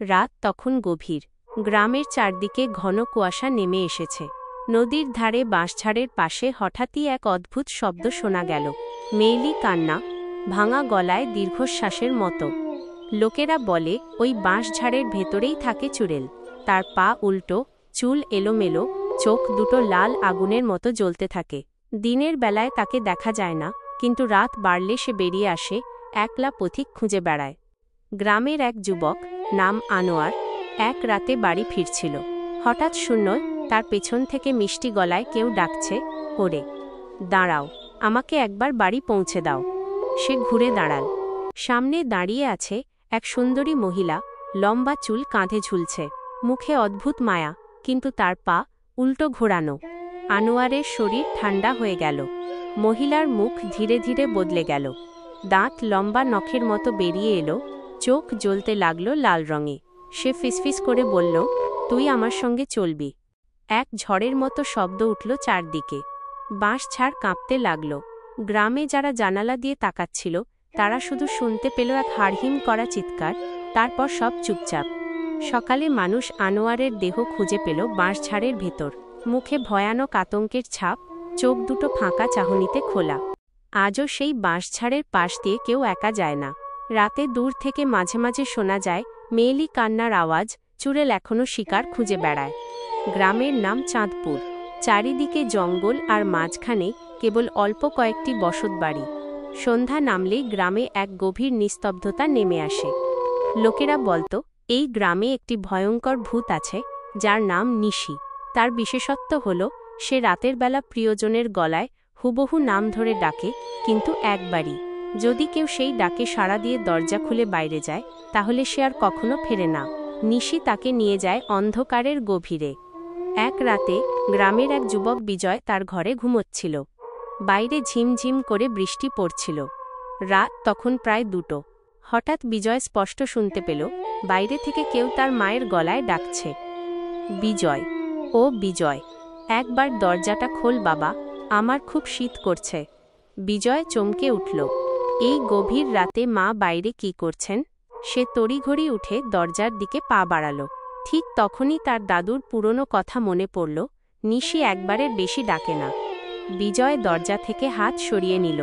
রাত তখন গভীর। গ্রামের চারদিকে ঘন কুয়াশা নেমে এসেছে। নদীর ধারে বাঁশঝাড়ের পাশে হঠাৎই এক অদ্ভুত শব্দ শোনা গেল। মেয়েলি কান্না, ভাঙা গলায় দীর্ঘশ্বাসের মতো। লোকেরা বলে ওই বাঁশঝাড়ের ভেতরেই থাকে চুড়েল। তার পা উল্টো, চুল এলোমেলো, চোখ দুটো লাল আগুনের মতো জ্বলতে থাকে। দিনের বেলায় তাকে দেখা যায় না, কিন্তু রাত বাড়লে সে বেরিয়ে আসে, একলা পথিক খুঁজে বেড়ায়। গ্রামের এক যুবক, নাম আনোয়ার, এক রাতে বাড়ি ফিরছিল। হঠাৎ শুনল তার পেছন থেকে মিষ্টি গলায় কেউ ডাকছে, ওরে দাঁড়াও, আমাকে একবার বাড়ি পৌঁছে দাও। সে ঘুরে দাঁড়াল। সামনে দাঁড়িয়ে আছে এক সুন্দরী মহিলা, লম্বা চুল কাঁধে ঝুলছে, মুখে অদ্ভুত মায়া, কিন্তু তার পা উল্টো ঘোরানো। আনোয়ারের শরীর ঠান্ডা হয়ে গেল। মহিলার মুখ ধীরে ধীরে বদলে গেল। দাঁত লম্বা নখের মতো বেরিয়ে এলো, চোখ জ্বলতে লাগলো লাল রঙে। সে ফিসফিস করে বলল, তুই আমার সঙ্গে চলবি। এক ঝড়ের মতো শব্দ উঠল চারদিকে। বাঁশঝাড় কাঁপতে লাগল। গ্রামে যারা জানালা দিয়ে তাকাচ্ছিল তারা শুধু শুনতে পেল এক হাড়হিম করা চিৎকার, তারপর সব চুপচাপ। সকালে মানুষ আনোয়ারের দেহ খুঁজে পেল বাঁশঝাড়ের ভেতর, মুখে ভয়ানক আতঙ্কের ছাপ, চোখ দুটো ফাঁকা চাহনিতে খোলা। আজও সেই বাঁশঝাড়ের পাশ দিয়ে কেউ একা যায় না। রাতে দূর থেকে মাঝে মাঝে শোনা যায় মেয়েলি কান্নার আওয়াজ। চুড়েল এখনও শিকার খুঁজে বেড়ায়। গ্রামের নাম চাঁদপুর। চারিদিকে জঙ্গল আর মাঝখানে কেবল অল্প কয়েকটি বসতবাড়ি। সন্ধ্যা নামলেই গ্রামে এক গভীর নিস্তব্ধতা নেমে আসে। লোকেরা বলতো এই গ্রামে একটি ভয়ঙ্কর ভূত আছে, যার নাম নিশি। তার বিশেষত্ব হল সে রাতের বেলা প্রিয়জনের গলায় হুবহু নাম ধরে ডাকে, কিন্তু একবারই। যদি কেউ সেই ডাকে সাড়া দিয়ে দরজা খুলে বাইরে যায়, তাহলে সে আর কখনো ফেরে না। নিশি তাকে নিয়ে যায় অন্ধকারের গভীরে। এক রাতে গ্রামের এক যুবক বিজয় তার ঘরে ঘুমোচ্ছিল। বাইরে ঝিমঝিম করে বৃষ্টি পড়ছিল। রাত তখন প্রায় 2টো। হঠাৎ বিজয় স্পষ্ট শুনতে পেল বাইরে থেকে কেউ তার মায়ের গলায় ডাকছে, বিজয়, ও বিজয়, একবার দরজাটা খোল বাবা, আমার খুব শীত করছে। বিজয় চমকে উঠল। এই গভীর রাতে মা বাইরে কি করছেন? সে তড়িঘড়ি উঠে দরজার দিকে পা বাড়াল। ঠিক তখনই তার দাদুর পুরনো কথা মনে পড়ল, নিশি একবারের বেশি ডাকে না। বিজয় দরজা থেকে হাত সরিয়ে নিল।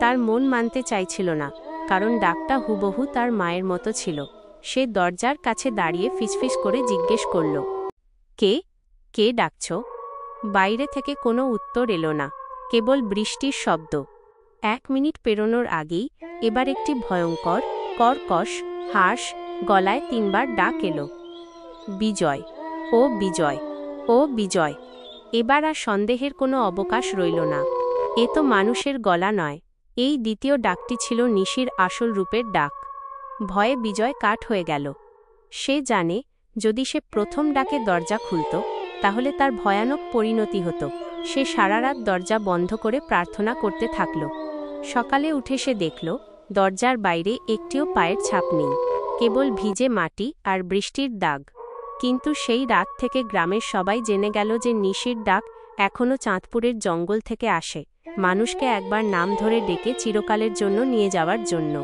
তার মন মানতে চাইছিল না, কারণ ডাকটা হুবহু তার মায়ের মতো ছিল। সে দরজার কাছে দাঁড়িয়ে ফিসফিস করে জিজ্ঞেস করল, কে কে ডাকছ? বাইরে থেকে কোনো উত্তর এলো না, কেবল বৃষ্টির শব্দ। 1 মিনিট পেরোনোর আগেই এবার একটি ভয়ঙ্কর, কর্কশ, হার্শ গলায় 3বার ডাক এলো, বিজয়, ও বিজয়, ও বিজয়। এবার আর সন্দেহের কোনো অবকাশ রইল না। এ তো মানুষের গলা নয়। এই দ্বিতীয় ডাকটি ছিল নিশির আসল রূপের ডাক। ভয়ে বিজয় কাঠ হয়ে গেল। সে জানে যদি সে প্রথম ডাকে দরজা খুলত, তাহলে তার ভয়ানক পরিণতি হতো। সে সারা রাত দরজা বন্ধ করে প্রার্থনা করতে থাকল। সকালে উঠে সে দেখল দরজার বাইরে একটিও পায়ের ছাপ নেই, কেবল ভিজে মাটি আর বৃষ্টির দাগ। কিন্তু সেই রাত থেকে গ্রামের সবাই জেনে গেল যে নিশির ডাক এখনও চাঁদপুরের জঙ্গল থেকে আসে, মানুষকে একবার নাম ধরে ডেকে চিরকালের জন্য নিয়ে যাওয়ার জন্য।